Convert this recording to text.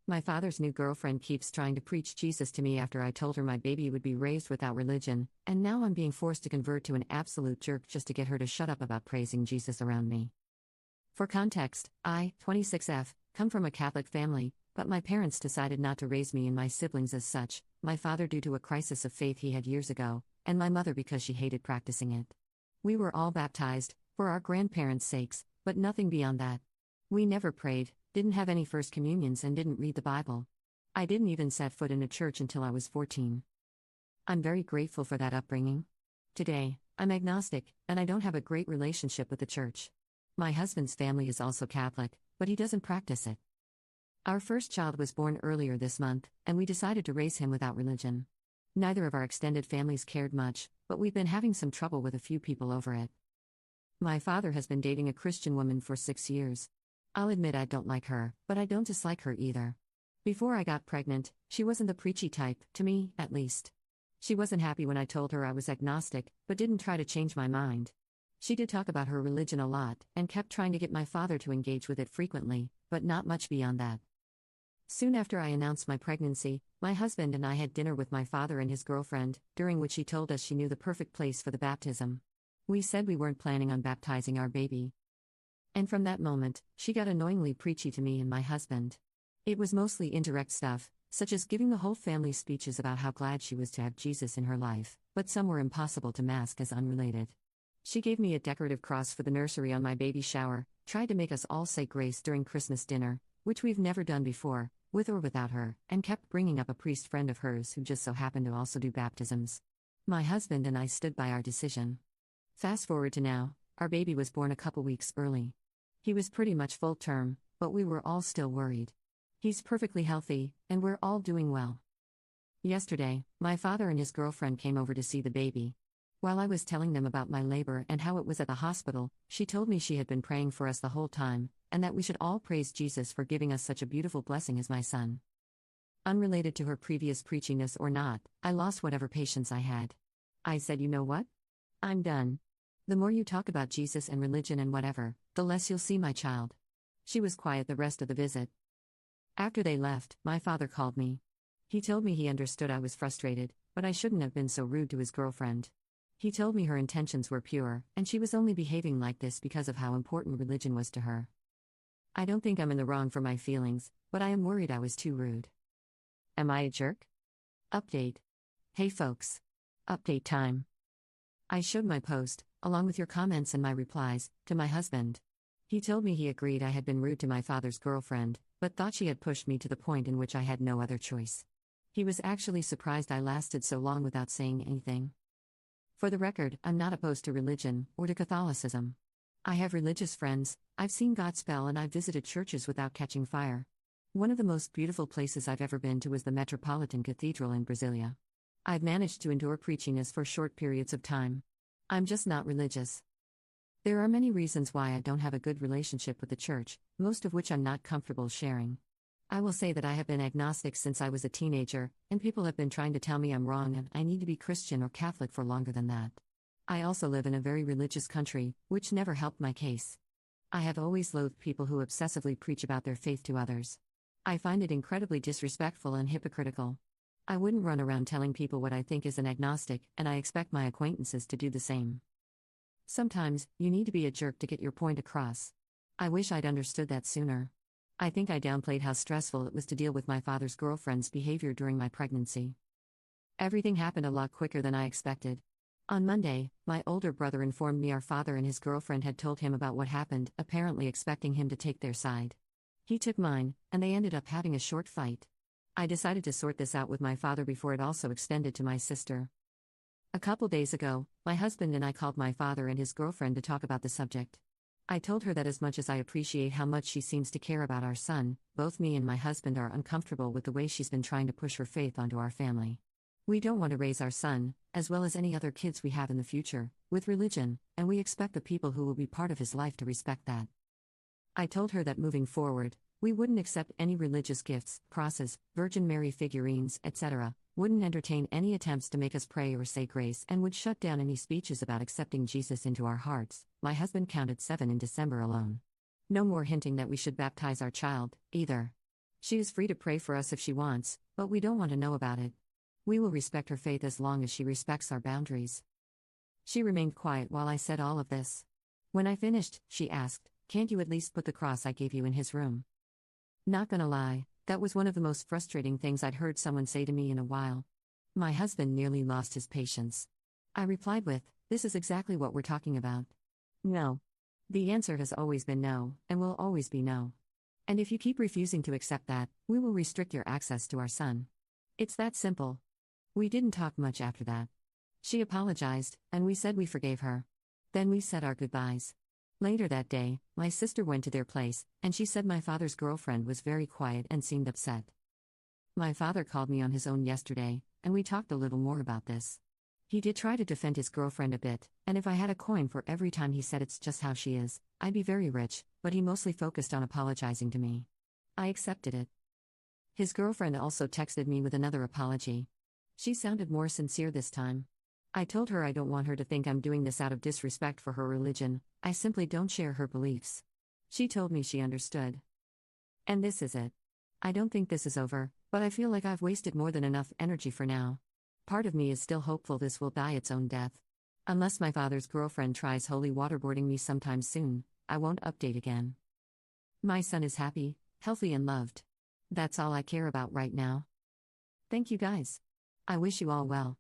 My father's new girlfriend keeps trying to preach Jesus to me after I told her my baby would be raised without religion, and now I'm being forced to convert to an absolute jerk just to get her to shut up about praising Jesus around me. For context, I, 26F, come from a Catholic family, but my parents decided not to raise me and my siblings as such, my father due to a crisis of faith he had years ago, and my mother because she hated practicing it. We were all baptized, for our grandparents' sakes, but nothing beyond that. We never prayed, didn't have any First Communions, and didn't read the Bible. I didn't even set foot in a church until I was 14. I'm very grateful for that upbringing. Today, I'm agnostic, and I don't have a great relationship with the church. My husband's family is also Catholic, but he doesn't practice it. Our first child was born earlier this month, and we decided to raise him without religion. Neither of our extended families cared much, but we've been having some trouble with a few people over it. My father has been dating a Christian woman for 6 years. I'll admit I don't like her, but I don't dislike her either. Before I got pregnant, she wasn't the preachy type, to me, at least. She wasn't happy when I told her I was agnostic, but didn't try to change my mind. She did talk about her religion a lot, and kept trying to get my father to engage with it frequently, but not much beyond that. Soon after I announced my pregnancy, my husband and I had dinner with my father and his girlfriend, during which she told us she knew the perfect place for the baptism. We said we weren't planning on baptizing our baby. And from that moment, she got annoyingly preachy to me and my husband. It was mostly indirect stuff, such as giving the whole family speeches about how glad she was to have Jesus in her life, but some were impossible to mask as unrelated. She gave me a decorative cross for the nursery on my baby shower, tried to make us all say grace during Christmas dinner, which we've never done before, with or without her, and kept bringing up a priest friend of hers who just so happened to also do baptisms. My husband and I stood by our decision. Fast forward to now, our baby was born a couple weeks early. He was pretty much full term, but we were all still worried. He's perfectly healthy, and we're all doing well. Yesterday, my father and his girlfriend came over to see the baby. While I was telling them about my labor and how it was at the hospital, she told me she had been praying for us the whole time, and that we should all praise Jesus for giving us such a beautiful blessing as my son. Unrelated to her previous preachiness or not, I lost whatever patience I had. I said, "You know what? I'm done. The more you talk about Jesus and religion and whatever, the less you'll see my child." She was quiet the rest of the visit. After they left, my father called me. He told me he understood I was frustrated, but I shouldn't have been so rude to his girlfriend. He told me her intentions were pure, and she was only behaving like this because of how important religion was to her. I don't think I'm in the wrong for my feelings, but I am worried I was too rude. Am I a jerk? Update. Hey folks. Update time. I showed my post, along with your comments and my replies, to my husband. He told me he agreed I had been rude to my father's girlfriend, but thought she had pushed me to the point in which I had no other choice. He was actually surprised I lasted so long without saying anything. For the record, I'm not opposed to religion, or to Catholicism. I have religious friends, I've seen God spell, and I've visited churches without catching fire. One of the most beautiful places I've ever been to was the Metropolitan Cathedral in Brasilia. I've managed to endure preachiness for short periods of time. I'm just not religious. There are many reasons why I don't have a good relationship with the church, most of which I'm not comfortable sharing. I will say that I have been agnostic since I was a teenager, and people have been trying to tell me I'm wrong and I need to be Christian or Catholic for longer than that. I also live in a very religious country, which never helped my case. I have always loathed people who obsessively preach about their faith to others. I find it incredibly disrespectful and hypocritical. I wouldn't run around telling people what I think as an agnostic, and I expect my acquaintances to do the same. Sometimes, you need to be a jerk to get your point across. I wish I'd understood that sooner. I think I downplayed how stressful it was to deal with my father's girlfriend's behavior during my pregnancy. Everything happened a lot quicker than I expected. On Monday, my older brother informed me our father and his girlfriend had told him about what happened, apparently expecting him to take their side. He took mine, and they ended up having a short fight. I decided to sort this out with my father before it also extended to my sister. A couple days ago, my husband and I called my father and his girlfriend to talk about the subject. I told her that as much as I appreciate how much she seems to care about our son, both me and my husband are uncomfortable with the way she's been trying to push her faith onto our family. We don't want to raise our son, as well as any other kids we have in the future, with religion, and we expect the people who will be part of his life to respect that. I told her that moving forward, we wouldn't accept any religious gifts, crosses, Virgin Mary figurines, etc., wouldn't entertain any attempts to make us pray or say grace, and would shut down any speeches about accepting Jesus into our hearts. My husband counted 7 in December alone. No more hinting that we should baptize our child, either. She is free to pray for us if she wants, but we don't want to know about it. We will respect her faith as long as she respects our boundaries. She remained quiet while I said all of this. When I finished, she asked, "Can't you at least put the cross I gave you in his room?" Not gonna lie, that was one of the most frustrating things I'd heard someone say to me in a while. My husband nearly lost his patience. I replied with, "This is exactly what we're talking about. No." The answer has always been no, and will always be no. And if you keep refusing to accept that, we will restrict your access to our son. It's that simple. We didn't talk much after that. She apologized, and we said we forgave her. Then we said our goodbyes. Later that day, my sister went to their place, and she said my father's girlfriend was very quiet and seemed upset. My father called me on his own yesterday, and we talked a little more about this. He did try to defend his girlfriend a bit, and if I had a coin for every time he said it's just how she is, I'd be very rich, but he mostly focused on apologizing to me. I accepted it. His girlfriend also texted me with another apology. She sounded more sincere this time. I told her I don't want her to think I'm doing this out of disrespect for her religion, I simply don't share her beliefs. She told me she understood. And this is it. I don't think this is over, but I feel like I've wasted more than enough energy for now. Part of me is still hopeful this will die its own death. Unless my father's girlfriend tries holy waterboarding me sometime soon, I won't update again. My son is happy, healthy and loved. That's all I care about right now. Thank you guys. I wish you all well.